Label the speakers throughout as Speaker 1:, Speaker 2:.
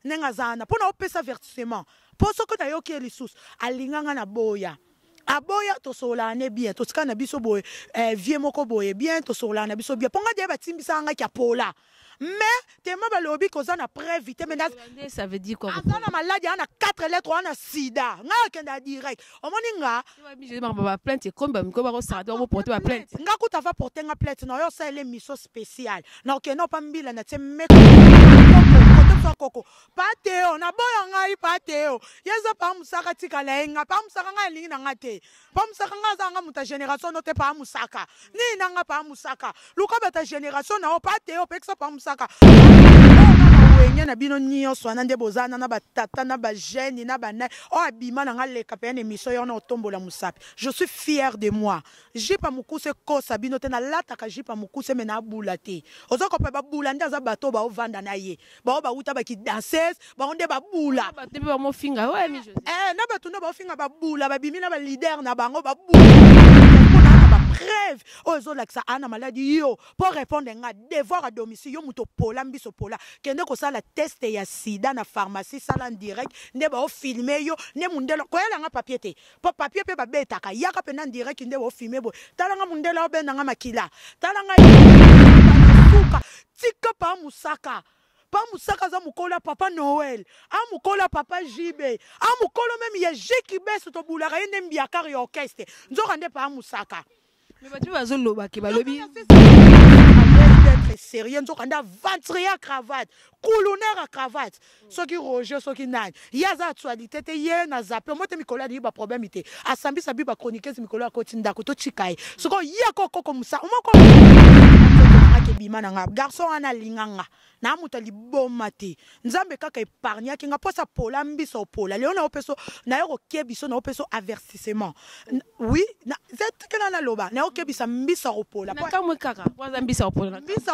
Speaker 1: nengazana pona opesa versement poso ko na yoki lisusu alinganga na boya aboya to sola ne bien to skana biso boye vie moko boye bien to sola na biso bien ponga dia batimbisa nga kya pola mais tellement balobi koza na prévité mais
Speaker 2: ça veut dire quoi
Speaker 1: azana maladie ana 4 lettres ana sida nga kenda direct omoninga
Speaker 2: je ba plainte comme ba ko ba ko sa do porter ba plainte
Speaker 1: nga kuta va porter nga plainte na yo ça ele mission spéciale na okeno pa mbila na teme koko pateo na boya ngai pateo yeza pa musaka tika la nga pa musaka nga lingi na ngate pa musaka nga za nga muta génération no te pa musaka ni na nga pa musaka luka bata génération na o pateo peksa pa musaka wenye na bino nyonso na nde bozana na batata na ba jeune na bana o abima na nga leka pe na mission yo na otombola musapi je suis fier de moi j'ai pas mukuse kosa bino te na lataka j'ai pas mukuse me na bulate ozoko pe ba bulanda za bato ba ovanda na ye ba uta ba ki danseuse ba onde ba bula
Speaker 2: ba tepe ba mo finga ouais mi José
Speaker 1: na ba tuna ba finga ba bula ba bimi na ba leader na bango ba bula rêve ozo laksa ana maladie yo pour répondre nga devoir à domicile yo muto pola mbiso pola kende ko sala test ya sida na pharmacie sala en direct nde ba o filmer yo ne mundelo ko yala nga papier te po papier pe ba betaka yaka pe na direct nde bo filmer bo tala nga mundelo obenda nga makila tala nga suka tika pa musaka pas musaka za mukola papa Noël a mukola papa Jibe a mukolo même ya jeki beso to bulaka yende mbiaka ya orchestre nzoka nde pa musaka
Speaker 2: mais batu bazoloba ke balobi
Speaker 1: d'être sérieux nzoka nda ventrier à cravate coulonnaire à cravate soki Roger soki nani yaza actualité te ye na zape mote mikola ni ba problème ité asambisa bi ba chroniqueuse mikola kotinda ko to chikai soko ya koko musa umoko bima na nga garçon ana linganga na muta liboma te nzambe kaka épargner ki nga posa pola mbiso pola leo na opeso na yo kebiso na opeso avertissement oui na zet kana na loba na yo kebisa mbisa opola
Speaker 2: na kamwe kaka poza mbisa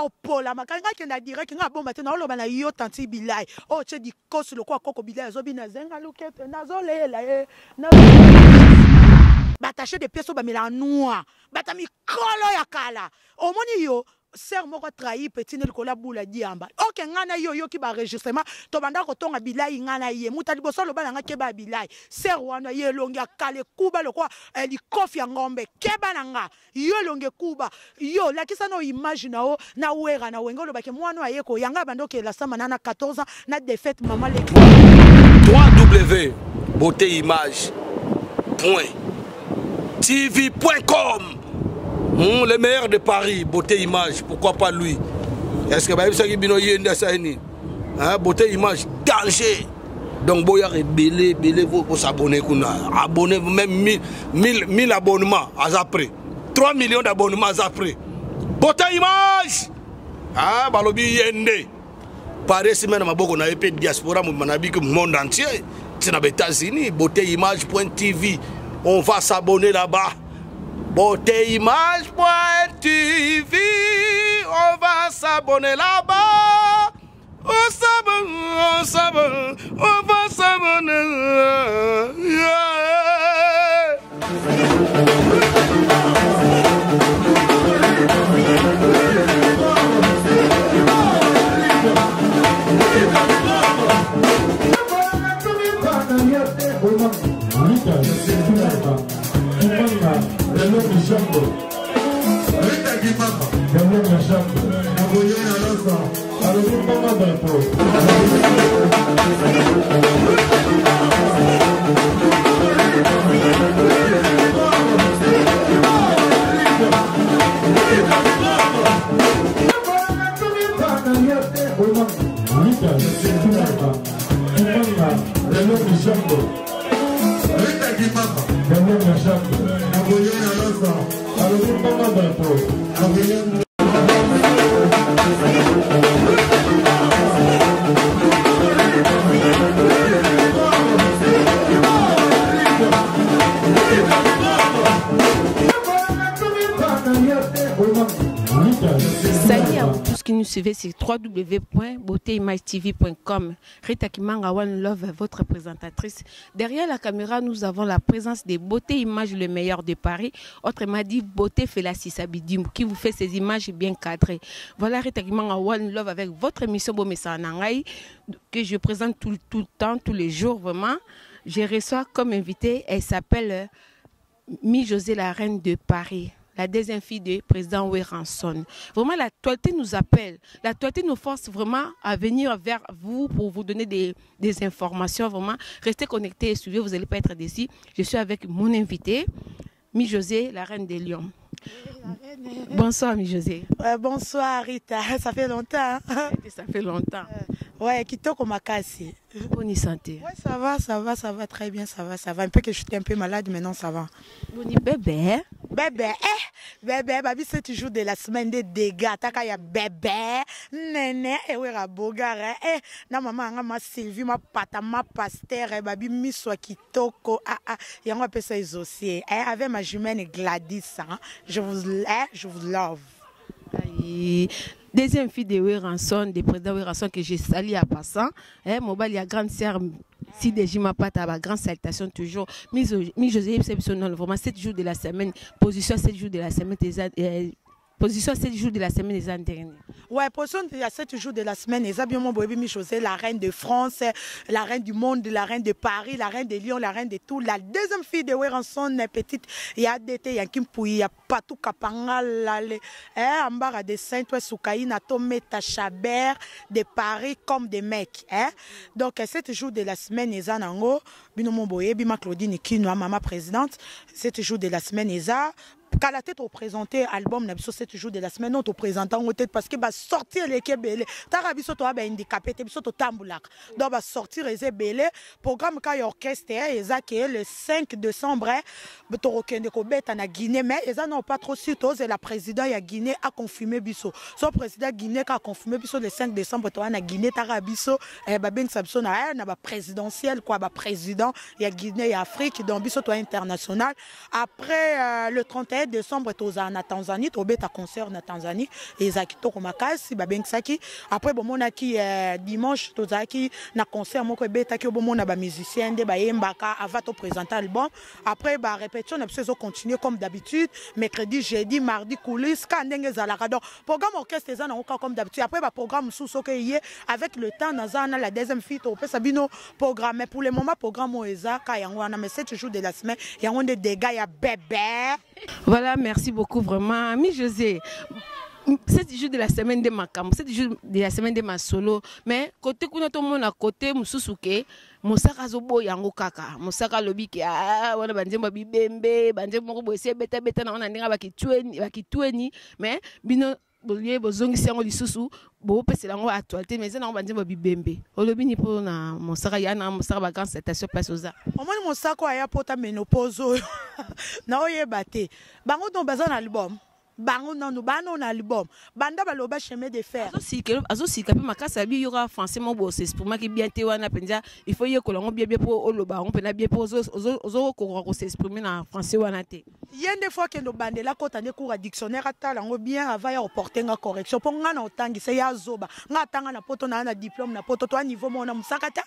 Speaker 1: opola makanga kenda direct nga bomba te na loba na yo tanti bilai o che di kosu lo kwa koko bilai zo bina zenga lokete na zo lela na bataché de pièces ba mela noir batami kolo ya kala omoni yo ser moko trahi petit nel kola bula diamba ok ngana yo ki ba enregistrement to banda ko tonga bilai ngana ye mutali boso lo bana ke ba bilai ser wana ye longi akale kuba lo kwa li kofi ngombe keba nanga yo longi kuba yo la kisa no imagine o na wera na wengolo ba ke mwana aye ko yanga bando ke la sama na 14 ans na défaite maman le
Speaker 3: 3W beauté image .tv.com le meilleur de Paris, beauté image, pourquoi pas lui? Est-ce que beauté image, danger. Donc, boya belé vous s'abonner, abonnez-vous même 1000 abonnements après, 3 millions d'abonnements après. Beauté image, balobi yende. Pareil, si même on a épée de diaspora, on a vu que le monde entier, c'est dans les États-Unis, beauté image.tv. On va s'abonner là-bas. Beautéimage.tv, on va s'abonner là-bas. On s'abonne, on va s'abonner.
Speaker 2: suivez sur www.beautéimagetv.com. Rita Kimanga One Love, votre présentatrice. Derrière la caméra, nous avons la présence des Beauté Images, le meilleur de Paris. Autrement dit, Beauté Félacie Sabidim, qui vous fait ces images bien cadrées. Voilà Rita Kimanga One Love avec votre émission Bomessa Nangai, que je présente tout le temps, tous les jours, vraiment. Je reçois comme invitée, elle s'appelle Mi-José, la reine de Paris, la deuxième fille du président Wéranson. Vraiment, l'actualité nous appelle. L'actualité nous force vraiment à venir vers vous pour vous donner des informations. Vraiment, restez connectés et suivez, vous n'allez pas être déçus. Je suis avec mon invité, Mi-José, la reine des Lions. Bonsoir, Mi-José.
Speaker 1: Bonsoir, Rita. Ça fait longtemps.
Speaker 2: Ça fait longtemps.
Speaker 1: Ouais, Kitoko Makasi.
Speaker 2: Bonne santé.
Speaker 1: Ouais, ça va très bien, ça va. Un peu que j'étais un peu malade, mais non, ça va.
Speaker 2: Bonne bébé.
Speaker 1: Bébé, babi, c'est toujours de la semaine des dégâts. Taka ya bébé, néné, et ouais, rabogare, na maman, ma Sylvie, ma pata, ma pasteur, babi, mi soit Kitoko, yango appelle ça les dossiers. Avec ma jumelle Gladys, je vous love.
Speaker 2: Aïe. Deuxième fille de Wéranson, des présidents Wéranson que j'ai sali à passant. Mobile, il y a grande sœur, si déjà ma patte à grande salutation toujours. Mi-José, c'est vraiment 7 jours de la semaine, position 7 jours de la semaine position 7 jours de la semaine des années dernières.
Speaker 1: Ouais, position il y a 7 jours de la semaine, exactement Mi-José, la reine de France, la reine du monde, la reine de Paris, la reine de Lyon, la reine de tout. La deuxième fille de Wéranson, petite, il y a d'été, il y a Kimpoui, il y a Patou Kapangal, Ambara de Saint-Ouen, Soukaïna, Tometa, Chabert, de Paris comme des mecs. Donc, 7 jours de la semaine, ils ont Binomo Boye, Bima Claudine Kinoa, maman présidente, 7 jours de la semaine, ils ont. Quand la tête représenté album n'a pas 7 jours de la semaine on te présente en tête parce que va sortir les kebele tarabiso to ba handicapé te biso to tambulak donc va sortir les belé programme ka orchestre ezake le 5 décembre to rokende ko beta na Guinée mais eza non pas trop surtout c'est la président ya Guinée a confirmé biso son président Guinée a confirmé biso le 5 décembre to na Guinée tarabiso ba ben sabso na ba présidentiel quoi ba président ya Guinée et Afrique donc biso to international après le 31 décembre toza na Tanzanie to beta concert na Tanzanie et zakito ko makasi ba bengsaki après bomona ki dimanche toza ki na concert moko beta ki bomona ba musicien de ba yembaka avant to présenter album après ba répétition na psezo continuer comme d'habitude mercredi jeudi mardi coulisses ka ndenge zalaka donc programme orchestre za na comme d'habitude après ba programme sous so ke yé avec le temps na za na la deuxième fille to pesa bino programme pour le moment programme oeza ka yango na mais 7 jours de la semaine yango de dégâts ya bébé.
Speaker 2: Voilà, merci beaucoup vraiment. Mi-José, 7 jours de la semaine de ma cam, 7 jours de la semaine de ma solo, mais côté kuna to mona côté mususuke, mosaka zobo yango kaka, mosaka lobi ki wana banzemba bibembe, banzemba moko bosse beta na wana ndinga bakitueni, mais bino bolie bozongi sango lisusu bo pese lango actualité mais na banzemba bibembe. Olobi ni po na mosaka yana mosaka ba grande station place oza.
Speaker 1: Omoni mosaka aya pota menopause na oyeba te. Bango don bazana album. Bango nanu bano na album banda baloba chemin de fer
Speaker 2: azo sika pe makasa bi yora français mo bo c'est pour moi qui bien te wana penza il faut y kolongo bien pour oloba on pena bien pour ozo ko s'exprimer na français wana te
Speaker 1: yende fois que no bandela kota ne cours dictionnaire atala ngo bien avant ya reporter nga correction pour nga na otangi c'est ya zoba nga tanga na poto na diplôme na poto to niveau mona musakata.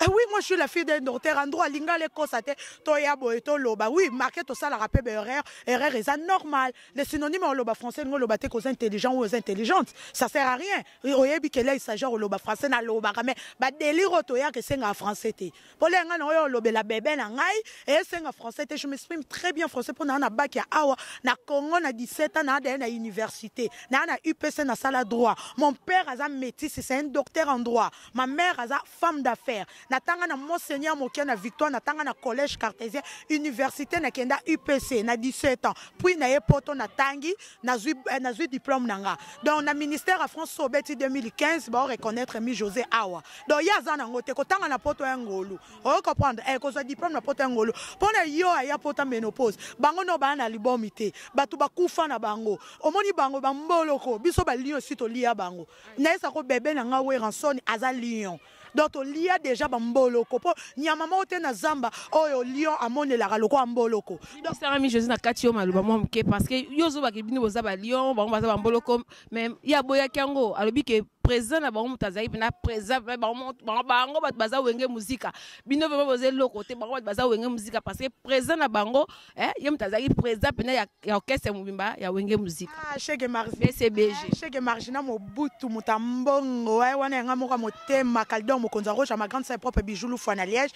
Speaker 1: Oui, moi je suis la fille d'un docteur en droit. Linga les cosate, toya boeto loba. Oui, marqué tout ça la rappel erreur est normal. Les synonymes en loba français nous loba te aux intelligents ou aux intelligentes. Ça sert à rien. Oyebi que là il s'agit au loba français na loba mais ba délire toya que c'est en français te. Pour les nga no loba la bébé na ngai et c'est en français te. Je m'exprime très bien français pour na bac ya awa na Congo na 17 ans na université. Na UPC na sala droit. Mon père a métis, c'est un docteur en droit. Ma mère a femme d'affaires. Natanga na Monseigneur Mokia na Victoire natanga na collège cartésien université na kenda UPC na 17 ans puis na yepoto na tangi na zui diplôme nanga donc na ministère à France Sobeti 2015 ba reconnaître Mi-José awa donc ya za na ngote ko tanga na poto ya ngolu o comprendre ko zo diplôme na poto ya ngolu pona yo ya poto menopause bango no ba na libomité batu bakufa na bango omoni bango ba mboloko biso ba lion sito lia bango na esa ko bébé nanga Wéranson aza lion donc tolia déjà bamboloko po nyama moko te na zamba oyo lion amonelaka lokola mboloko
Speaker 2: donc ça ami José na kati yo maloba mo mke parce que yo zo ba kibini boza ba lion bango baza bamboloko mais ya boya kango alobi ke présent na bango mutazai na présent bango baza wenge muzika bino vraiment boze loko te bango baza wenge muzika parce que présent na bango ye mutazai présent pena ya orchestre mubimba ya wenge muzika
Speaker 1: Chege Marzi
Speaker 2: BCBG
Speaker 1: Chege Margina mobutu mutambongo wana nga moko motema kaldon mokonza rocha ma grande sœur propre bijoulou fana Liège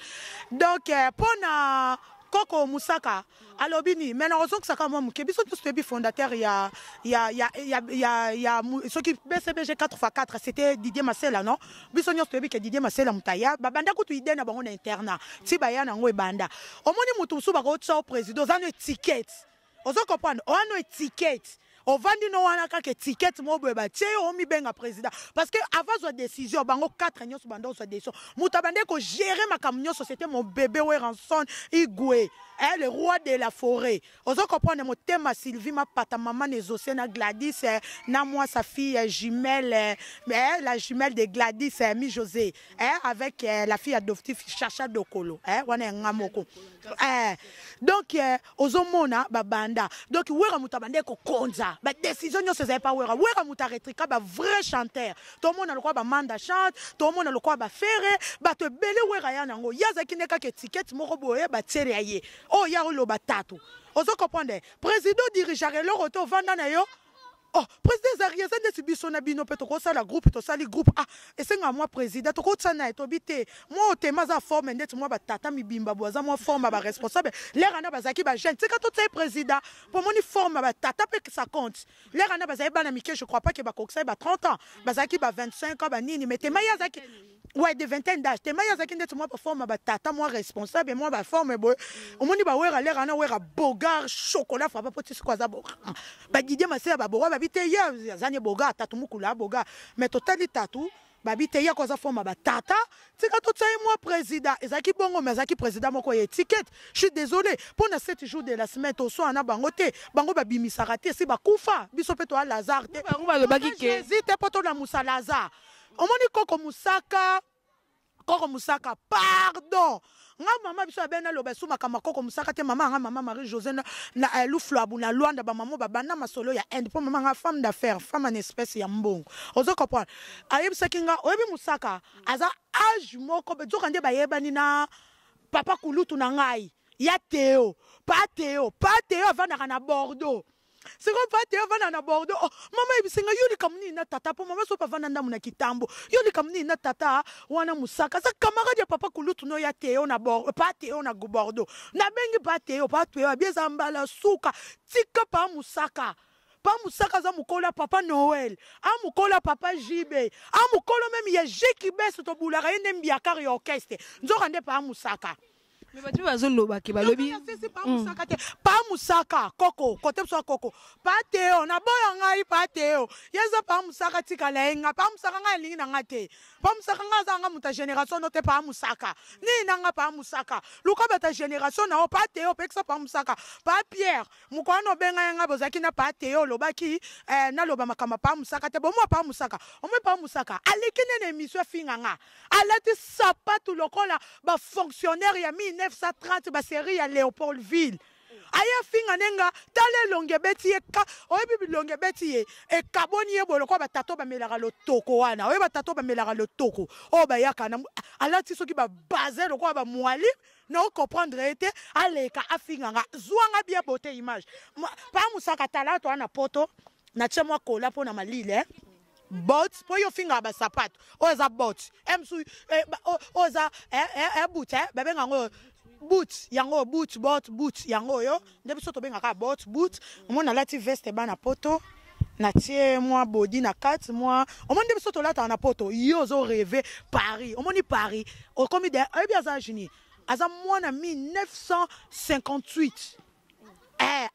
Speaker 1: donc pona Koko Musaka alobini mais na raison que ça comme ke biso tous le fondateur ya ce qui BCBG 4x4 c'était Didier Masela non biso nyos tebi ke Didier Masela mutaya babanda kutu ide na bango na interna ti baya na ngo ebanda omoni mutu su ba ko tsa président zano ticket ozo comprendre ono ticket ovandi no wana kaka ticket mobo ba tie o mi benga président parce que avant sa décision bango 4 nyos banda sa décision mutabande ko gérer makamnyo société mon bébé Weranson Igwe le roi de la forêt ozo comprendre mon thème Sylvie ma pata maman Nezosé na Gladys na moi sa fille jumelle la jumelle de Gladys Mi José avec la fille adoptive Chacha Dokolo wana ngamoko donc ozo mona babanda donc wera mutabande ko konza ba décision nyos c'est pas wera muta retrika ba vrai chanteur tout le monde a le quoi ba manda chante tout le monde a le quoi ba faire ba te belé wera ya nango yazaki neka ke ticket moko boye ba tiere aye oh ya lo batatu ozo comprendre président dirigerait le retour vanda na yo oh président Zaria ça ne biso na bino pe to ko sala groupe to sali groupe et c'est moi président to ko tsana to bité moi te maza forme ndet moi batata mibimba boza moi forme ba responsable les rana bazaki ba jeune c'est quand to tsai président pour moni forme ba tata pe que ça compte les rana bazaki ba na mike je crois pas que ba koksa ba 30 ans bazaki ba 25 ans ba nini mais te maya zaki ouais de vingtaine d'âge te maya zaki ndet moi forme ba tata moi responsable moi ba forme boy omoni ba wera les rana wera bogar chocolat fa ba petit quoi za ba Didier Masela ba boga ba bite ya zanye boga tatu mukula boga mais totali tatu ba bite ya ko za forme ba tata tika to tsai moi président ezaki bongo mais ezaki président moko ya étiquette je suis désolé pour na 7 jours de la semaine to so ana bango te bango ba bimisaka te si ba kufa biso pe to Lazare te
Speaker 2: bango ba lobaki ke
Speaker 1: hésite poto na Musa Lazare omoni Koko Musaka pardon nga mama biso abena loba suma kama Koko Musaka te mama nga mama Marie José na Luflabu na Luanda ba maman ba bana masolo ya end pour mama nga femme d'affaires femme en espèce ya mbongo ozo comprendre ayebisa kinga oyebi Musaka aza âge moko be zokande ba yebani na papa kulutu na ngai ya Théo pas Théo avana na Bordeaux. C'est comme ça, tu vas à Bordeaux. Oh, maman, il s'est dit que na tata pour maman, so pas vendre na kitambo. Yoli kamni na tata, wana Musaka. Sa camarade ya papa kulutu no ya Théo na Bordeaux, pas Théo na Bordeaux. Na bengi pas Théo, bien zambala suka. Tika pa Musaka. Pa Musaka za mukola papa Noël. A mukola papa JB. A mukola même ya Jeki Bes to bulara ene mbiaka ya orchestre. Nzo rande pa Musaka.
Speaker 2: mais batu bazoloba ke balobi
Speaker 1: pa Musaka Koko côté so Koko pa Théo na boya ngai pa Théo yeza pa Musaka tika lenga pa Musaka ngai lingi na ngate pa Musaka ngaza nga muta génération note pa Musaka ni nanga pa Musaka luka bata génération na pa Théo peksa pa Musaka pa Pierre mukwano benga nga bozaki na pa Théo lobaki na loba makama pa Musaka te bomo pa Musaka omo pa Musaka alekine na émission finganga alati sapatu lokola ba fonctionnaire ya 1930 ba série ya Léopoldville aya finga nenga tale longe beti eka oyebi longe beti e kaboni e boloko ba tato ba melaka lo toko wana oyebi ba tato ba melaka lo toko o ba yaka na alati soki ba baser lokwa ba mwali na comprendre ete aleka afinga nga zwanga bien beauté image pa Musaka talato ana poto na chemwa kola pona malile bot po yo finga ba sapato oza bot emsu oza boot bebe ngo boot yango boot yango yo ndebi soto benga ka boot omona lati veste bana poto na tie moi body na 4 mois omona ndebi soto lata na poto yo zo rêver Paris omoni Paris o komi de ebi aza juni aza mwana 1958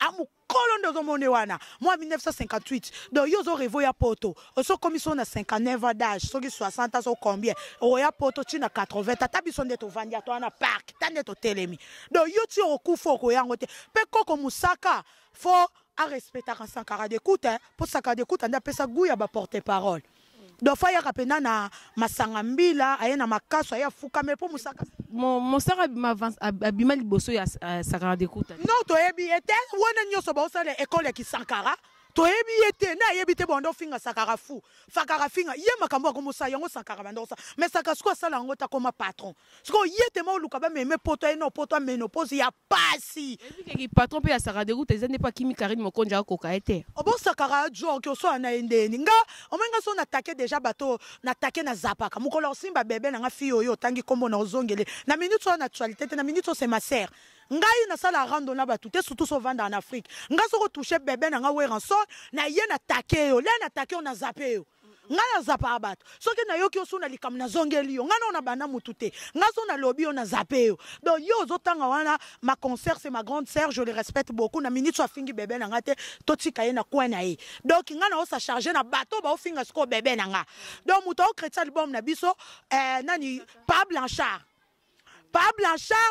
Speaker 1: amu Colondo zo mone wana moi 1958 donc yo zo revo ya poto oso commission na 59 d'âge soki 60 ans so combien o ya poto tina 80 tata biso ndeto vandia to na park tande to telemi donc yo ti okufo ko yango te pe Koko Musaka fo a respecter Sankara d'écoute pour Sankara d'écoute anda pesa guya ba porte parole do fa ya kapena na masanga mbila aye na makaso ya fuka me po musaka
Speaker 2: mon sara abima liboso ya Sankara Découte.
Speaker 1: non to yebi ete wona nyoso ba osala école ki Sankara to yebi ete na yebi te bondo finga Sankara fu fakara finga ye makambo ko musa yango Sankara bandosa mais saka sko sala ngota comme patron sko yete mo luka ba meme poto eno poto menopause ya pasi
Speaker 2: ebi ki patron pe ya Sankara Découte ezane pa kimi Karine Mokonja ko kaete
Speaker 1: obo Sankara jo ko so na endeni nga omenga so na take déjà bato na take na zapaka mukolo simba bebe na nga fi oyo tangi kombo na ozongele na minute so na actualité na minute so c'est ma sœur ngai na sala rando na batu te surtout so vanda en Afrique nga so ko toucher bebe na nga weranso na ye na take yo le na take on na zape yo nga na zapa abatu soki na yoki oso na likam na zongeli yo nga na bana mutu te nga so na lobby yo na zape yo donc yo ozotanga wana ma concert c'est ma grande sœur je le respecte beaucoup na minute so afingi bebe na nga te totika ye na coin na ye donc nga na osa charger na bato ba ofinga sko bebe na nga donc muto o chrétien album na biso nani Pa Blanchard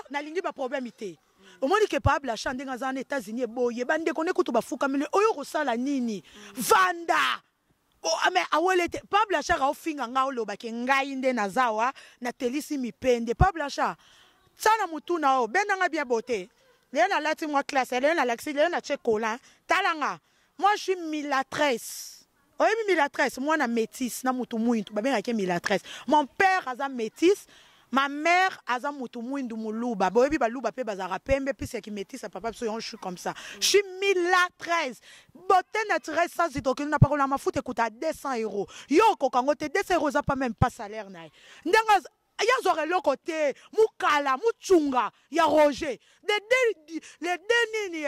Speaker 1: na lingi ba problème ité omoni ke Pa Blanchard ndenga za na États-Unis boye bande kone kutu bafuka mele oyo kosala nini vanda mais awelete Pa Blanchard ofinga nga oloba ke ngai nde nazawa na telisi mipende Pa Blanchard tsana mutuna o benanga bien beauté le na lati moi classe le na laxi le na chekola talanga moi je suis milatrice milatrice moi na métisse na mutu muintu babenga ke milatrice mon père aza métisse ma mère aza mutu muindu muluba boyebi baluba pe bazara pembe puis c'est qui métisse papa so je suis comme ça je suis milatrice beauté naturelle sans hydrocarbures na parola ma foute écoute à 200 € yo kokango te 200 € ça pas même pas salaire na ndenga ya zore le côté mukala muchunga ya Roger les denini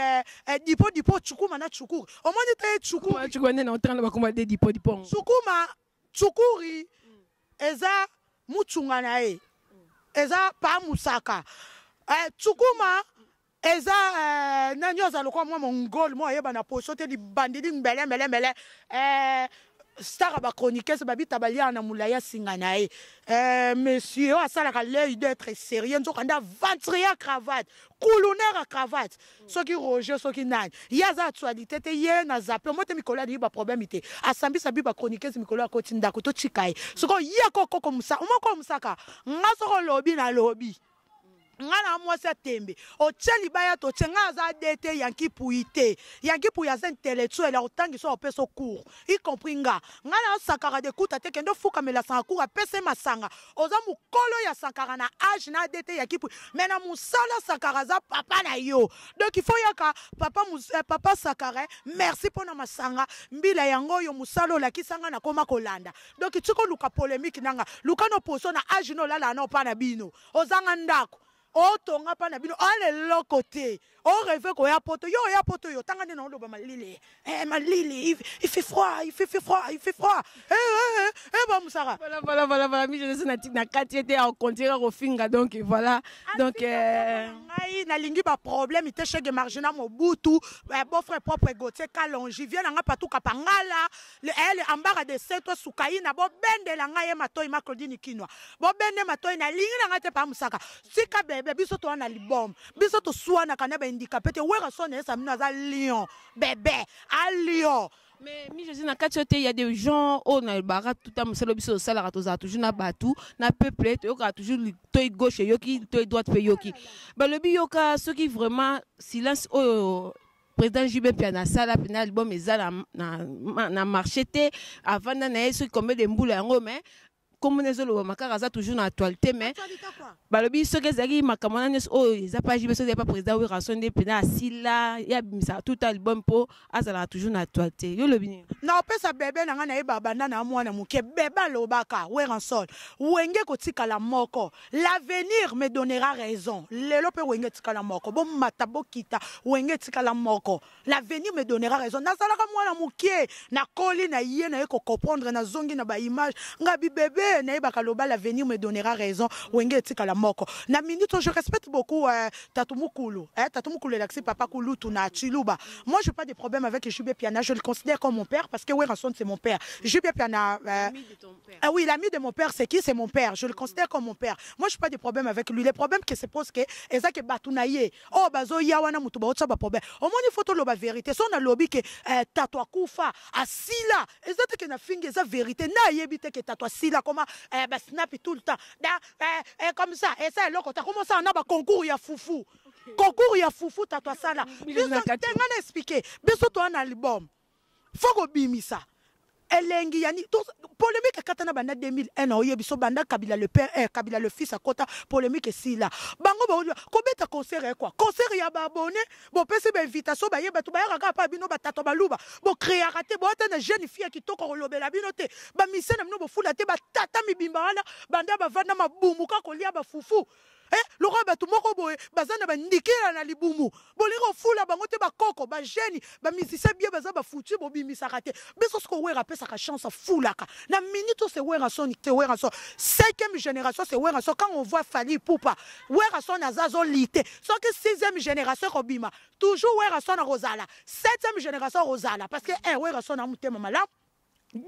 Speaker 1: dipo chukuma na chukuri omoni te chukuri
Speaker 2: chukwane na otanga ba komba de dipo
Speaker 1: chukuma chukuri eza muchunga na e eza pa musaka chukuma eza nanyoza lokwa mwa mongol mo yeba na poso te di bandidi mbele star ba chroniqueuse babita balia na mulaya singa na e monsieur asala ka l'œil d'être sérieux nzokanda ventria cravate coulonner à cravate soki Roger soki nani yaza actualité te ye na zape mote mikola di ba problème ité asambi sabi ba chroniqueuse mikola ko tinda ko to chikai soko ye ko musa umoko musaka ngaso ko lobby na lobby ngana mwasa tembe o tsheli baya to tsenga za dete yanki puite yanki puya za intellectuel autangi so peso cours y compris ngana Sankara Découte te kendo fuka mela Sankara pese masanga oza mukolo ya Sankara na age na dete yanki pu mena musala Sankara za papa na yo donc il faut yaka papa Sankara merci pour na masanga mbila yango yo musalo la kisanga na koma kolanda donc tiko luka polémique nanga luka no poso na age no lala na pa na bino ozanga ndako o tonga pa na bino ale lokote o rêve ko ya poto yo tanga ni na oloba malili malili il fait froid ba musara
Speaker 2: voilà mi je na tik na katiete en continuer au finga donc voilà donc
Speaker 1: ngai na lingi ba problème ite chez margina mobutu beau frère propre Gauthier Kalonji vient nga patu kapangala elle ambara de seto sukaina bo bende la ngai matoi ma Claudine Kinwa bo bende matoi na lingi na ngate pa musaka sika bebe biso to na libom biso to suana kana ba handicapé te wera sonne ça mina za lion bébé à lion.
Speaker 2: Mais mi je dis na katiote il y a des gens au na bara tout à muselo biso sala ratoza toujours na batu na peuple to ka toujours toi gauche yoki toi droite pe yoki ba le bi yoka ceux qui vraiment silence au président JB Piana sala pena album ezala na marché te avant na yeso comme des mboula yango mais comme les autres makaraza toujours dans actualité mais balobi ce que zaki makamana nes o ezapa JB so pas président oui rançon de pena asila ya bimisa tout album po azala toujours dans actualité yo lobi
Speaker 1: na opesa bébé na ngana ebaba na mwana muke beba lobaka we rançon wenge kotika la moko l'avenir me donnera raison lelo pe wenge tika la moko bo matabo kita wenge tika la moko l'avenir me donnera raison na sala ka mwana muke na koli na ye na eko comprendre na zongi na ba image ngabi bébé mais naïbaka loba l'avenir me donnera raison wenge etika la moko na minute je respecte beaucoup Tatumukulu Tatumukulu l'axi papa Kulu tuna Chiluba. Moi je n'ai pas de problème avec Jubé Piana, je le considère comme mon père parce que Weranson c'est mon père. Jubé Piana ah oui, l'ami de mon père c'est qui? C'est mon père, je le considère comme mon père. Moi je n'ai pas de problème avec lui. Les problèmes qui se posent que ezake batunaye oh bazo yawana mutuba otsa ba problème. Au moins il faut to loba vérité. So na lobby que tatwa kufa asila ezate que na finge eza vérité na yebite que tatwa sila comment ba snap tout le temps. Comme ça et ça loko ta comment ça on a ba concours ya foufou. Concours ya foufou tatwa sala. Biso tengana expliquer. Biso to un album. Faut ko bimisa. Elengi yani polémique katana banda 2001 oye biso banda Kabila le père Kabila le fils à kota polémique si là bango ba kobeta concert quoi concert ya ba abonné bon pese ba invitation ba yeba to ba yaka pa bino ba tato ba luba bon créer raté bon tana jeune fille qui toko kolobela bino te ba misena mino bo fula te ba tata mi bimba wana banda ba vanda mabumuka kolia ba fufu le roi bato moko boye bazana ba ndikela na libumu bolingo fula bango te ba koko ba jeune ba musicien bien baza ba futu bo bimisa raté biso sko wera pesa ka chance fulaka na minute c'est wera son te wera son 5e génération c'est wera son quand on voit Fally Ipupa wera son azazo lité so que 6e génération robima toujours wera son na Rosala 7e génération Rosala parce que wera son na mutema mala 2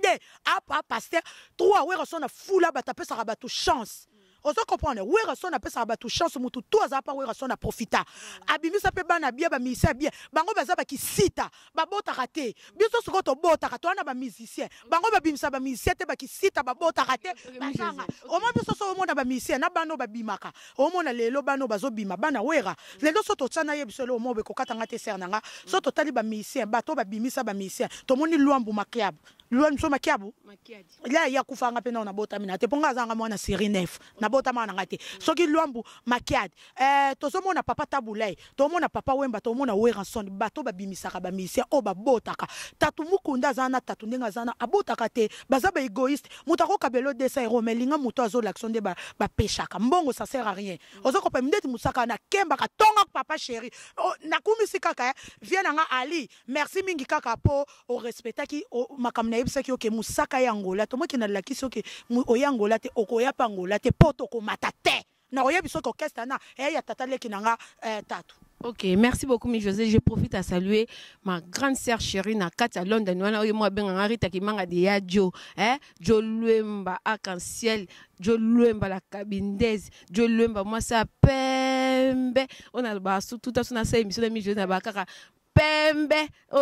Speaker 1: apa pasteur 3 wera son na fula bata pesa ka bato chance. On se comprend. Werason a pesa batu chance mutu tout azapa werason a profita. Abimisa pe bana bia ba musicien bien. Bango baza ba ki sita, ba bota raté. Biso soko to bota raté wana ba musicien. Bango ba bimisa ba musicien te ba ki sita ba bota raté. Bazanga. O mo biso so mo na ba musicien na bano ba bimaka. O mo na lelo bano bazo bima bana wera. Lelo so to tsana ye biso le o mo be ko katanga te sernanga. So to tali ba musicien bato ba bimisa ba musicien. To moni luambu makiabu. Luambu so makiabu. Là ya kufanga pe na bota mina te ponga zanga mo na série 9. Bota mana ngate soki luambu makiad tozomona papa tabulay tomona papa wemba tomona Weranson bato babimisaka ba misia o babotaka tatu mukunda zana tatu ndenga zana abotaka te baza ba égoïste mutako kabelo 200 € melinga muto azo l'action de ba peshaka mbongo ça sert à rien ozoko pa mindeti musaka na kemba ka tonga papa chéri nakumisi kaka viens nga Ali merci mingi kaka po o respectaki makamna yebisaki oke musaka ya Angola tomoki na lakisi oke o ya Angola te okoya pa Angola te poto ko matate na oyebi so ko kesta na ya tata leki nanga tatu.
Speaker 2: Ok, merci beaucoup, mi José. Je profite à saluer ma grande sœur chérie na Katia London. Moi, ben Rita qui manga de Yadjo, Jo Luemba Arc-en-Ciel, Jo Luemba la Cabindaise, Jo Luemba moi ça pembe. On a ba tout à son assez émission de mi José na bakaka. Pembe o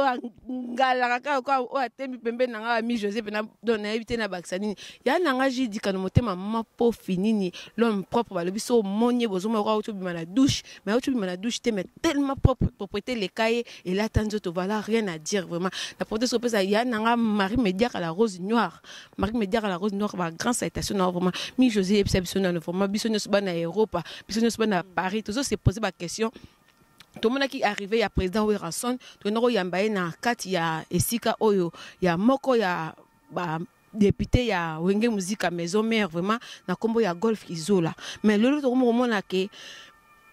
Speaker 2: ngalaka kwa o atemi pembe nanga mi José pena dona éviter na baksanini ya nanga jidi kana motema mama po finini l'homme propre ba lobiso monye bozoma kwa otu bima na douche mais otu bima na douche te mais tellement propre propreté les cahiers et là tant d'autres voilà rien à dire vraiment la porte sur pesa ya nanga Marie Médiac à la rose noire Marie Médiac à la rose noire ba grand citation vraiment mi José exceptionnel vraiment bisonne soba na Europe bisonne soba na Paris tout ça c'est poser ma question. Tout le monde qui est arrivé, il président Weranson, tout le monde qui na kati ya esika oyo, ya moko ya député ya wenge musique à maison mère vraiment na kombo ya golf isola. Mais le tout moment na ke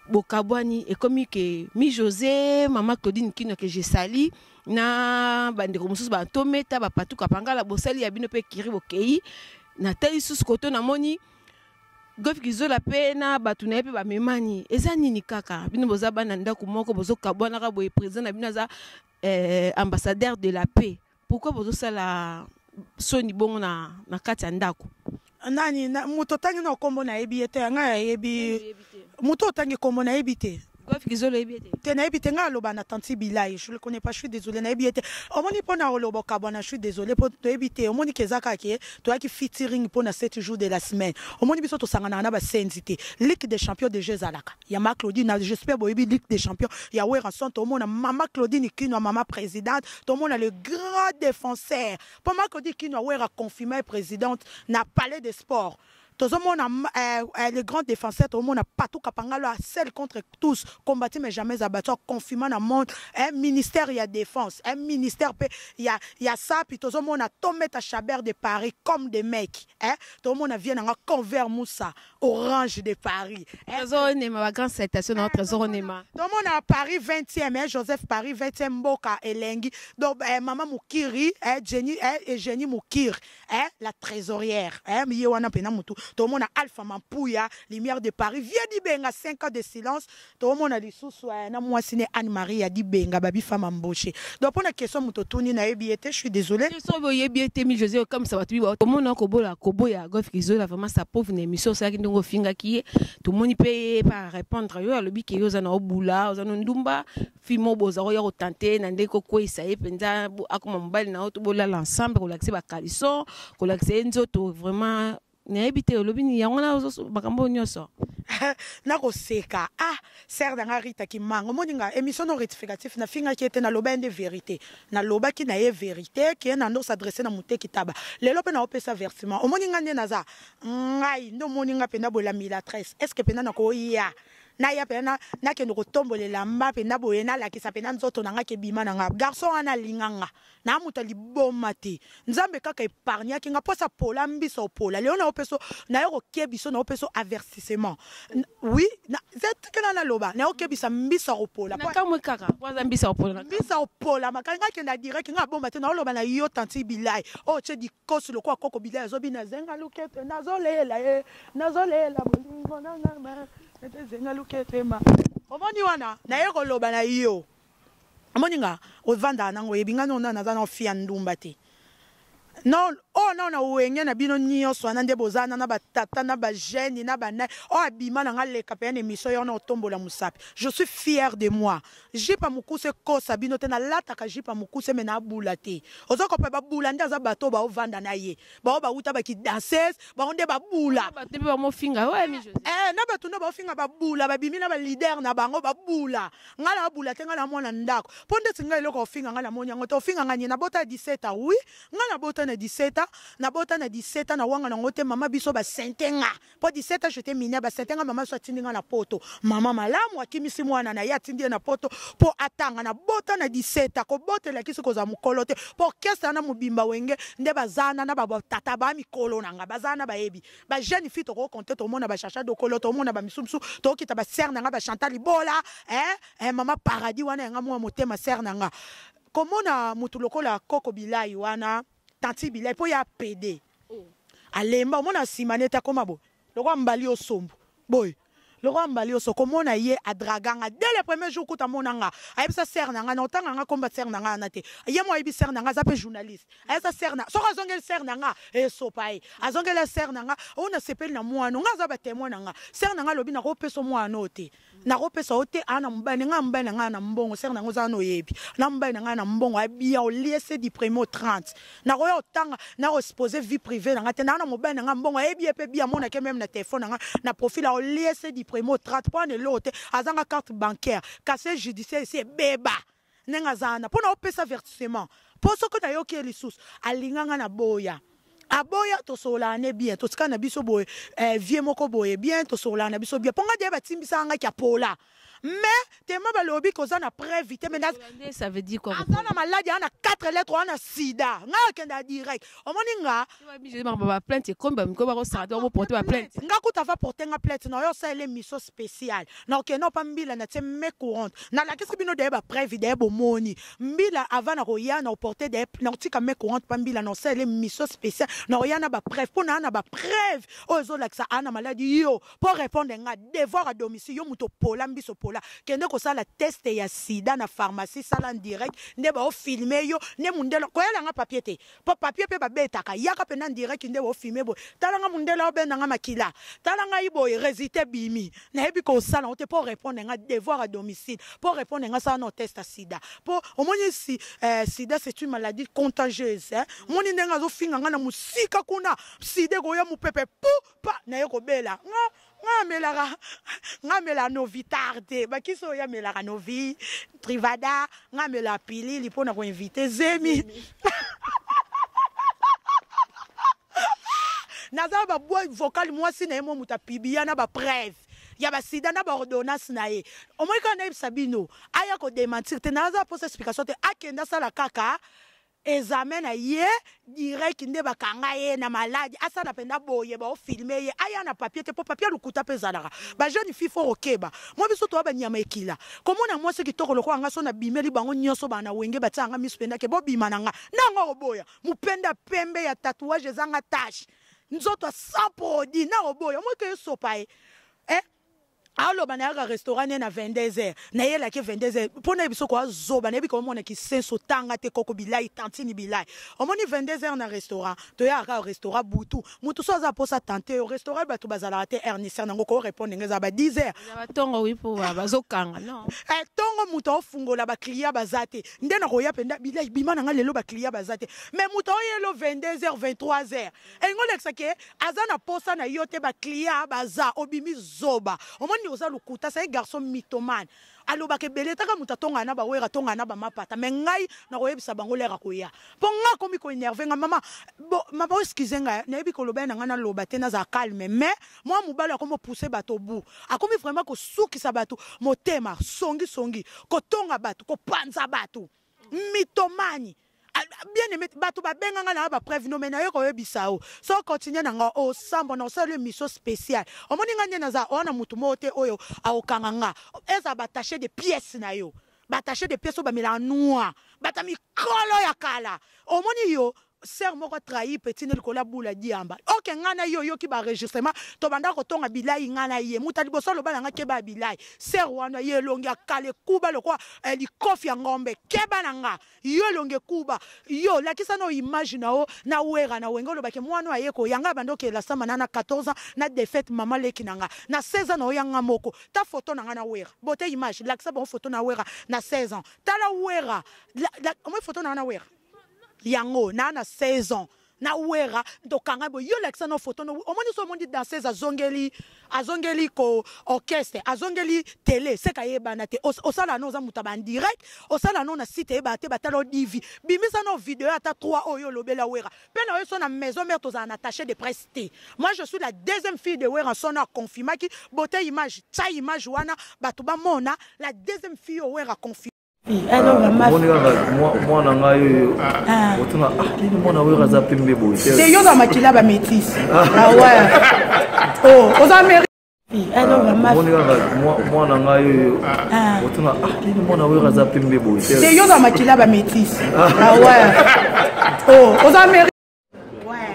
Speaker 2: bokabwani et comme que mi José, maman Claudine Kino que j'ai sali na bande mususu ba tometa ba patu kapanga la bosali ya bino pe kiri bokei na tali sous koto na moni Golf Kizola pena batuna pe ba memani eza nini kaka bino boza bana ndako moko bozo kabwana ka boye président na bino za ambassadeur de la paix pourquoi bozo sala soni bongo na kati ya ndako
Speaker 1: nani muto tangi na kombo na ebiete nga ebi muto tangi kombo na ebite
Speaker 2: Golf Kizola ebiete
Speaker 1: tena ebite nga loba na tanti bilai je le connais pas je suis désolé na ebiete omoni pona lobo kabwana je suis désolé pour to ebite omoni kezaka ke to yaki featuring pona 7 jours de la semaine omoni biso to sangana na ba senzité Ligue des champions de Jeux alaka ya ma Claudine j'espère boyebi Ligue des champions ya Weranson to mona mama Claudine Kino mama présidente to mona le grand défenseur pour ma Claudine Kino Wera confirmé présidente na palais des sports les grands défenseurs, tout le monde a partout kapangalo seul contre tous, combattu mais jamais abattu, confinement dans le monde, un ministère il y a défense, un ministère il y a ça, puis tout le monde a tombé à Chabert de Paris comme des mecs, tout le monde vient dans un convert moussa, orange de Paris.
Speaker 2: Trésor Nema, grande citation dans Trésor Nema.
Speaker 1: Tout le monde à Paris 20e, Joseph Paris 20e, Boka et Lengi, donc Maman Moukiri, Jenny Moukir, la trésorière, tout le monde a Alpha Mampouya, lumière de Paris, viens di benga 5 ans de silence, tout le monde a dit sous na moi signé Anne-Marie a dit benga babi femme embauchée. Donc pour la question mutotuni na ebiete, je suis désolé.
Speaker 2: Je suis ebiete mi José comme ça va tu tout le monde a koboya golf kizo vraiment sa pauvre émission ça qui ndongo finga qui tout le monde peut pas répondre yo alobi ki yo za na obula za ndumba fimo boza yo yo tenter na ndeko ko isaye penza akoma mbali na to bola l'ensemble ko laxer ba calisson ko laxer nzoto vraiment na ebité olobi ni yango na bakambo nyoso
Speaker 1: na koseka serre danga Rita Kimanga moninga émission non rectificatif na finga qui était na loba de vérité na loba qui na ye vérité qui na ndo s'adresser na muté kitaba lelo pe na opesa versement moninga ne naza ngai ndo moninga pe na bola 1013 est-ce que pe na ko ya na ya pe na ke no tombolela mba pe na boyena la ki sa pe na nzoto na nga ke bima na nga garçon ana linganga na muta liboma te nzambe kaka épargner ki nga posa pola mbiso pola leo na opeso na yo kebiso na opeso avertissement oui na zet kana na loba na yo kebisa mbiso pola
Speaker 2: na kamwe kaka waza mbiso
Speaker 1: pola makanga ke na direct nga bomba te na loba na yo tanti bilai o che di kosi lo kwa koko bilai zo bina zenga lukete nazolela bolingo na ngama zenga lukete ma omoni wana na yo loba na yo moninga ovanda nango yebinga nona naza na fia ndumba te non na wenge na bino nyonso na nde bozana na batata na ba jeune na ba na abima na ngaleka pe na émission yo na otombola musapi je suis fier de moi j'ai pas mukuse kosa bino te na lata ka j'ai pas mukuse me na bula te ozoko pe ba bula ndaza bato ba ovanda na ye ba uta ba ki danseuse ba onde ba bula
Speaker 2: ba te ba mo finga ouais mi José
Speaker 1: na bato na ba finga ba bula ba bimi na ba leader na bango ba bula ngala bula te ngala mona ndako ponde tinga iloko finga ngala monya ngoto finga ngani na bota 17 oui ngala bota na 17 na bota na 17 na wanga na ngote mama biso ba sentenga po 17 j'étais miné ba sentenga mama so tindinga na poto mama malamu akimisi mwana na ya tindie na poto po atanga na bota na 17 ko botela kiso ko za mukolote po kesa na mubimba wenge nde bazana na ba tata ba mikolo na nga bazana ba yebi ba jeune fille to ko compter to mona ba chacha do koloto mona ba misumsu to kita ba ser na nga ba Chantal Libola mama paradis wana nga mo motema ser na nga komona mutu lokola koko bilai wana tanti bilai po ya PD alemba mona simaneta komabo lokwa mbali osombo boy lokwa mbali osoko mona ye adraganga dès le premier jour kuta monanga ayebisa ser nanga na otanga nga komba ser nanga na te ye mo ayebi ser nanga zape journaliste ayesa ser na soko azongeli ser nanga esopai azongeli ser nanga ona sepeli na mwana nga za ba témoin nanga ser nanga lobi na kopesa mwana ote na kopesa ote ana mbane nga na mbongo ser nanga za no yebi na mbane nga na mbongo abia o liese di primo 30 na royo otanga na exposer vie privée nanga te na mbane nga mbongo ebi epe bia mona ke même na téléphone nanga na profil o liese di primo 30 point l'autre azanga carte bancaire casier judiciaire c'est beba nenga zana pona opesa avertissement po soko na yoki elisusu alinganga na boya aboya to solane bien to skana biso boye vie moko boye bien to solana biso bien ponga de batimbisa nga kya pola mais tellement balobi koza na prévité mais
Speaker 2: ça veut dire quoi
Speaker 1: azana maladie ana 4 lettres ana sida nga kenda direct omoninga
Speaker 2: je ba plainte comme ko ba ko sa do porter ba plainte
Speaker 1: nga kuta va porter nga plainte na yo ça l'émission spéciale na ok non pas mbila na te me courante na la qu'est-ce que bino de ba prévité bo moni mbila avant na roya na porter des na tika me courante pas mbila na ça l'émission spéciale na roya na ba preuve pour na ba preuve ozo la ça ana maladie yo pour répondre nga devoir à domicile yo muto pola mbiso pola kende ko sala test ya sida na pharmacie sala en direct nde ba o filmer yo ne mundelo ko yala nga papier te po papier pe ba betaka yaka pe na direct nde ba o filmer bo tala nga mundelo o ben nga makila tala nga ibo résultat bimi na ebi ko sala on te pour répondre nga devoir à domicile pour répondre nga ça no test à sida pour au moins si sida c'est une maladie contagieuse moni ndenga zo finga nga na musika kuna sida go ya mupepe pa na yo ko bela ngamela novitarde bakiso ya melaka novi trivada ngamela pili lipona ko inviter zemi naza ba bois vocal moi si na mo muta pibia na ba preuve ya ba sida na ba ordonnance na ye omoi ka na Sabino aya ko démentir te naza posa explication te akenda sala kaka examen na ye direct nde bakanga ye na malade asa na penda boye ba o filmer ye aya na papier te po papier lukuta pezalaka ba jeune fille fo okeba mo biso to ba nyama ekila komona moi ce qui toko lokwa nga so na bimeli bango nyonso bana wenge batanga mispenda ke bo bima nanga nanga oboya mupenda pembe ya tatouage zanga tache nzoto 100 produits na oboya mo ke sopa alors bana ya restaurant na 22h na yela ke 22h pona biso ko zoba na biko mona ki senso tanga te koko bilai tantini bilai omoni 22h na restaurant to ya ka restaurant butu mutu so za posa tante au restaurant batu bazala te ernisseur nango ko répondre ngeza ba 10h
Speaker 2: ba tongo wi po bazokanga non
Speaker 1: tongo mutu ofungola ba client bazate nde na ko ya penda bilai bimana nga lelo ba client bazate mais mutu oyelo 22h 23h engoleksa ke azana posa na yote ba client baza obimi zoba omoni oza lukuta sa garçon mythomane aloba ke beleta ka mutatonga na ba wera tonga na ba mapata mais ngai na koyebisa bango lera koya po nga komi ko énerver nga mama mama excuse nga na yebi ko loba na nga na loba te na za calme mais moi mobala ko mo pousser bato bu akomi vraiment ko sukisa bato motema songi ko tonga bato ko panza bato mythomane bien aimé bato ba benga nga na ba preuve no mena yo ko yebisao so continue na nga o sambo na osala mission spéciale omoni nga nyena za ona mutu mote oyo aokanga nga eza bataché de pièces na yo bataché de pièces ba mela noir batami kolo ya kala omoni yo ser moko trahi petit ne kola bula diamba ok ngana yo ki ba enregistrement to banda ko tonga bilai ngana ye mutali boso lo bana ke ba bilai ser wana ye longi akale kuba lokwa li kofi ya ngombe keba nanga yo longi kuba yo lakisa no imagine o na wera na wengo lo bake mwana aye ko yanga bando ke la sama na 14 ans na défaite mama leki nanga na 16 ans no yanga moko ta photo nanga na wera bote image lakisa bon photo na wera na 16 ans ta la wera mo photo na wera yango na 16 ans na wera ndokanga bo yo leksa no photo no omoni so mondi danseuse azongeli ko orchestre azongeli télé c'est kayeba na te osala no za muta ban direct osala no na site ba te batalo divi bimisa no vidéo ata 3 oyo lobela wera pena yo so na maison mère to za attaché de presse te moi je suis la deuxième fille de wera son a confirmé ki beauté image ta image wana batu ba mona la deuxième fille wera confirmé.
Speaker 4: Alors moi nanga yo otuna ni mona wera za pembe boy
Speaker 1: c'est yo za makila ba métis ah ouais oh aux Américains alors
Speaker 4: moi nanga yo otuna ni mona wera za pembe boy
Speaker 1: c'est yo za makila ba métis ah ouais oh aux Américains ouais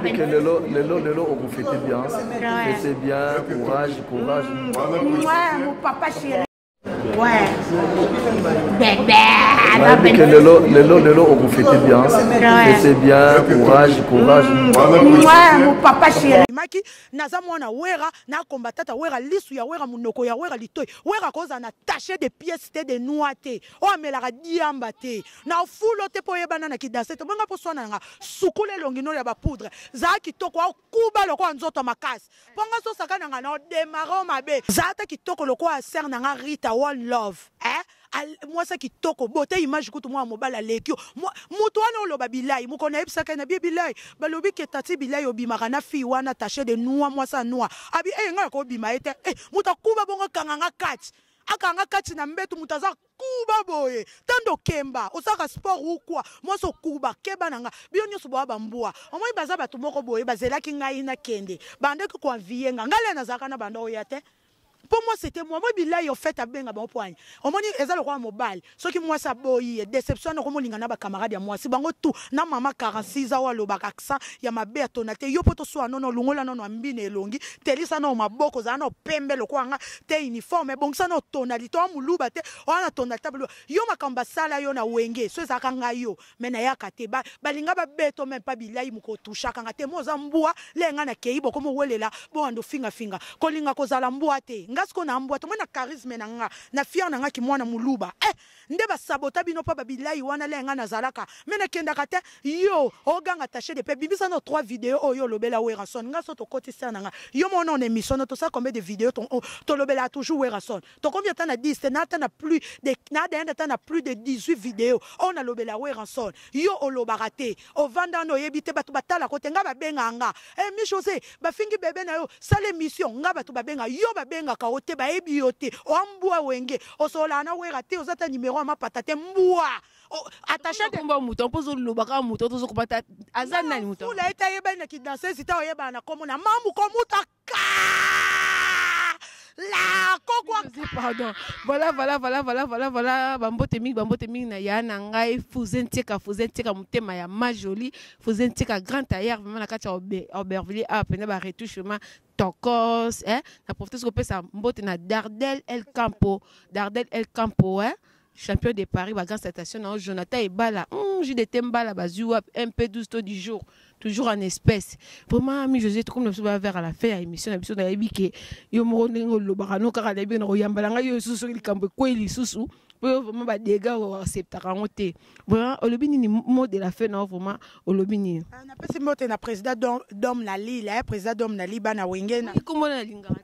Speaker 1: bébé
Speaker 4: lelo on fêtait bien fêtez bien courage
Speaker 1: ouais mon papa chéri. Ouais. Bébé.
Speaker 4: Lelo on fêtait bien fêtez bien courage
Speaker 1: ouais mon papa chéri. Maki naza mwana wera na combatata wera lisu ya wera munoko ya wera litoy wera koza na taché de pièces te de noité o amelaka diamba te na fulo te po yebana na kidanse te bonga po sona nga sukule longino ya ba poudre za kitoko kuba lokwa nzoto makasi ponga so sakana nga na démarrer mabe za ta kitoko lokwa ser na nga Rita One Love moi ça qui toko beauté image kutu moi mobala lekio mutu wana oloba bilai mukona ebisaka na bilai balobi ke tati bilai obimaka na fi wana taché de noix moi ça noix abi nga ko bima ete muta kuba bongo kanganga kati akanga kati na mbetu mutaza kuba boye tando kemba osaka sport ou quoi moi so kuba keba nanga bionyo so boa bambua omoi baza batu moko boye bazelaki ngai na kende bande ko envier nga ngale na zaka na bando yate. Pour moi, c'était moi. Moi, bilaï, au fait, à benga bon point. On m'a dit, ils ont le mobile. Ce qui moi, ça boy, déception, on m'a dit, on a camarade à moi. Si bango tout, na maman 46 ans, le bac accent, y a ma bête tonate. Yo poto soit non, non, lungola non, ambine longi. Teli ça non, ma boko, ça non, pembe le quoi, te uniforme. Bon, ça non, tonalité, on m'a louba te, on a tonalité. Yo ma kamba sala yo na wenge, so ça kanga yo. Mais na ya kate ba, balinga ba beto même pas bilaï muko toucha kanga te mo zambua, lenga na kei boko mo wele la, bon ando finga. Kolinga ko zala mbua te. ngasko na mbwa to mona charisme na nga na fier na nga ki mwana muluba nde ba sabota bino pa babilai wana lenga na zalaka mena kenda kate yo oganga taché de pe bibisa no 3 vidéos oyo lobela Werason ngaso to kotisa na nga yo mona on émission to ça combien de vidéos to lobela toujours Werason to combien temps na 10 na plus de na plus de 18 vidéos on a lobela Werason yo olobarate o vanda no yebite batu batala kote nga babenga nga mi José ba fingi bebe na yo sale mission nga batu babenga yo babenga ka ote ba ebi yote o ambua wenge o sola na werate o zata numéro ma patate mbua attaché de
Speaker 2: mbo muto pozo lobaka muto tozo kopata azana ni muto
Speaker 1: ula eta yeba na kidanse sita o yeba na komona mamu ko mutaka la kokwa
Speaker 2: pardon voilà bambote mingi na ya na ngai fuzentika mutema ya majoli fuzentika grand tailleur vraiment na kati Aubervilliers a pena ba retouchement tokos na profiter ko pesa mbote na Dardel El Campo champion de Paris ba grande station na Jonathan Ebala JDT Mbala bazua MP12 taux du jour toujours en espèces vraiment ami José tout comme nous va vers à la fin à émission na yebike yo mo ndenge lo bakano kaka na bino yambala nga yo susu likambo ko ili susu vraiment ba dégâts au acceptera ngote vraiment olobini ni mot de la fin non vraiment olobini
Speaker 1: na pesi mote na président Dom Nali la président Dom Nali bana wengena
Speaker 2: comment na lingara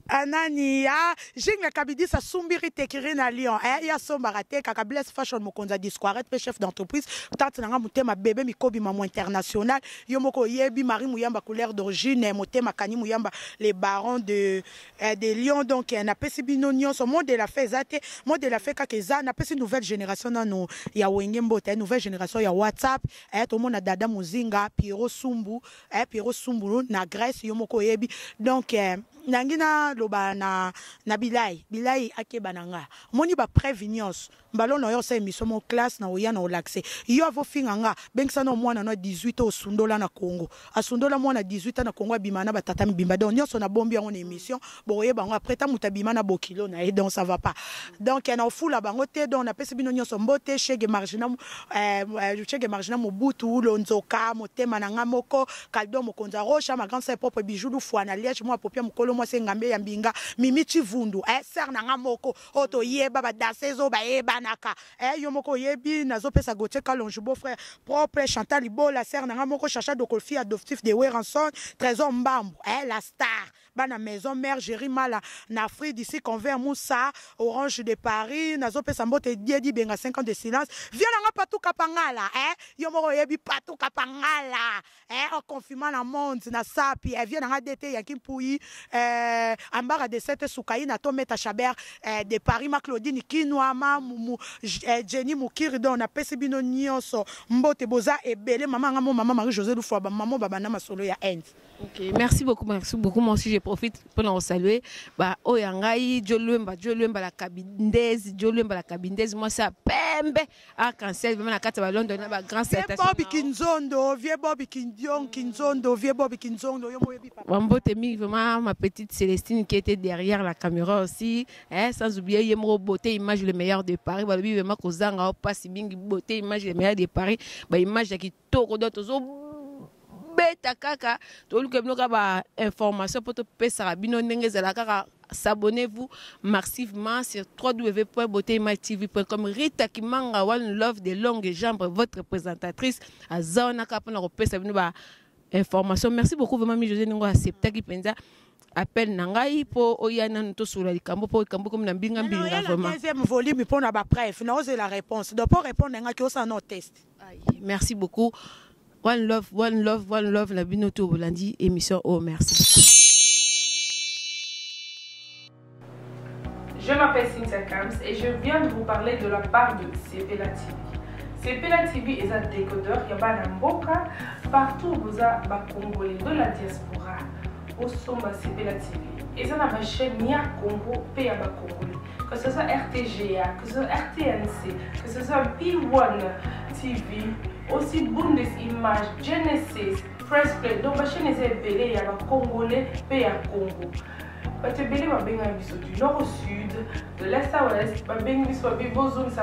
Speaker 1: anani jinga kabidi sa sumbiri tekiri na Lyon ya sombarate kaka Bless Fashion mokonza disquarette pe chef d'entreprise tante nanga mutema bébé mikobi mamo international yo moko yebi Marie Muyamba couleur d'origine mutema kani Muyamba les barons de Lyon donc na pesi binonio so monde de la fezate monde de la fe kakeza na pesi nouvelle génération nano ya wenge mbote nouvelle génération ya WhatsApp to mona dada muzinga Pierrot Sumbu na Grèce yo moko yebi donc nangina loba na bilai akeba nanga moni ba prévignos mbalo no yo sa émission mo classe na oya na olaxe yo avo finganga bengisa no mwana na 18 au sundola na Congo asundola mwana 18 na Congo bimana batata mbimba donc nyonso na bombi en émission boye bango après ta mutabima na bokilo na donc ça va pas donc na ofula bango te donc na pesi bino nyonso mbote chege marginal mobutu lonzoka motema na ngamoko kaldo mokonza rocha ma grande sœur propre bijoulu fwana liège moi popia mokolo moi sengambe ya mbinga mimi chivundu ser na ngamoko oto yeba ba dasezo ba yeba naka yo moko yebi nazo pesa gote kalonju beau frère propre Chantal Ibola ser na ngamoko chacha de colfi adoptif de Werason trésor mbambo la star bana maison mère Jérimala na Afrique d'ici convert Moussa Orange de Paris nazo pesa mbote diedi benga 5 ans de silence viens nga patu kapangala yo moko yebi patu kapangala au confinement na monde na sapi vient nga dete yakimpui ambara de cette soukaï na tometa chaber de Paris ma Claudine Kinwa ma Jenny Mukiri don na pesi bino nyonso mbote boza ebele maman Marie José Lufwa maman baba na masolo ya end.
Speaker 2: OK, merci beaucoup moi aussi je profite pour en saluer ba oyangai Jolwemba la cabindaise moi ça pembe à cancel vraiment la carte ba London na ba grand station
Speaker 1: Bobby Kinzondo vie Bobby Kinzondo yo moyebi papa
Speaker 2: Wambote mi vraiment ma petite Célestine qui était derrière la caméra aussi sans oublier Yemro beauté image le meilleur de Paris ba lobi vraiment kozanga o passe bingi beauté image le meilleur de Paris ba image qui toko d'autres beta kaka toluke bloka ba information pour te pesa bino ndenge zala kaka s'abonnez-vous massivement sur www.beautéimagetv.com Rita Kimanga One Love de longues jambes votre présentatrice à zona ka pona ko pesa bino ba information merci beaucoup vraiment mi José Ningo accepta ki penza appel nangai po oyana nto sura likambo po kambo comme na mbinga vraiment
Speaker 1: deuxième volume pour na ba bref na oser la réponse donc pour répondre nga ki osa no test
Speaker 2: merci beaucoup. One love, la Binoto Bolandi, émission. Oh, merci.
Speaker 5: Je m'appelle Cynthia Kams et je viens de vous parler de la part de CPLA TV. CPLA TV est un décodeur, il y a un mboka partout vous avez Congolais de la diaspora au sommet CPLA TV. Et ça, ma chaîne Nia Congo, P.A. Congolais. Que ce soit RTGA, que ce soit RTNC, que ce soit P1 TV, aussi Bundesimage, Genesis, Press Play. Donc, ma chaîne est belée, il y a un Congolais, P.A. Congo. Parce que belée, ma benga du nord au sud, de l'est à ouest, ma benga sa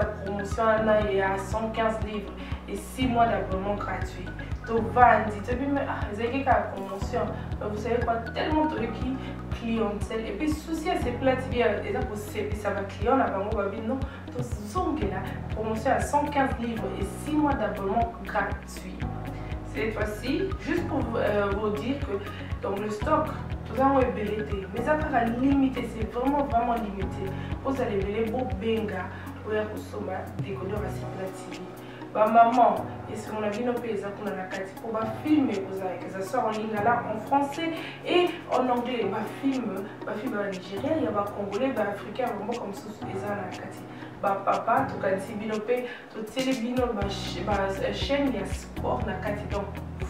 Speaker 5: promotion, il y a 115 livres et 6 mois d'abonnement gratuit. Tovandi, ils ont promotion. Vous savez quoi, tellement de clientèle. Et puis, souci à ces plats TV, ça va client, là, non, promotion à 115 livres et 6 mois d'abonnement gratuit. Cette fois-ci, juste pour vous dire que dans le stock, tout ça est belleté, mais ça va limité, c'est vraiment limité. Vous allez belleter pour benga, pour consommer des décodeurs à Seplat TV. Bah maman, et ce qu'on a vu nos pays, pour filmer, ça sort en ligne là en français et en anglais. Bah film en Nigeria, il y a des Congolais, des Africains, vraiment comme ça, ils ont la Kati. Bah papa, tout cas, si binopé, tout télébino, chaîne, il y a sport na Kati, donc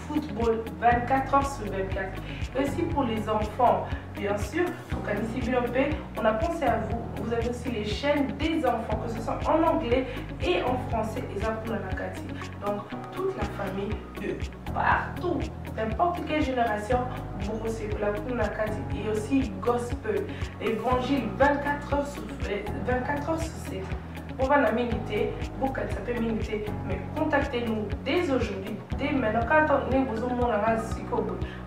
Speaker 5: football 24 heures sur 24. Et aussi pour les enfants, bien sûr, pour Kanisi Binopé, on a pensé à vous. Vous avez aussi les chaînes des enfants, que ce soit en anglais et en français, et ça pour la Nakati. Donc, toute la famille de partout, n'importe quelle génération, vous recevez la pour la Nakati. Et aussi gospel, évangile 24 heures sur 7. On va la miniter, beaucoup ça peut miniter, mais contactez-nous dès aujourd'hui, dès maintenant. Quand on est besoin de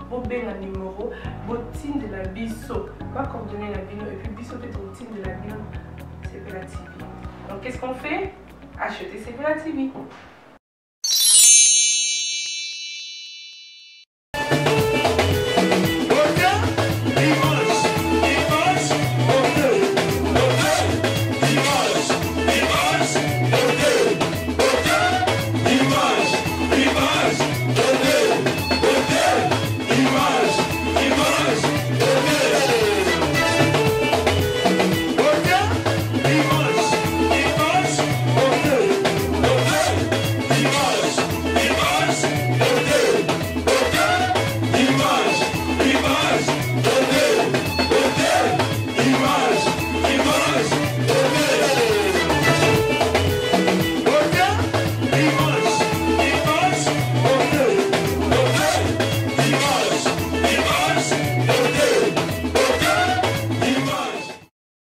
Speaker 5: vous avez un numéro, vous de la biso, pas coordonner la bino, et puis biso peut être de la bino, c'est Seplat TV. Donc qu'est-ce qu'on fait? Acheter Seplat TV.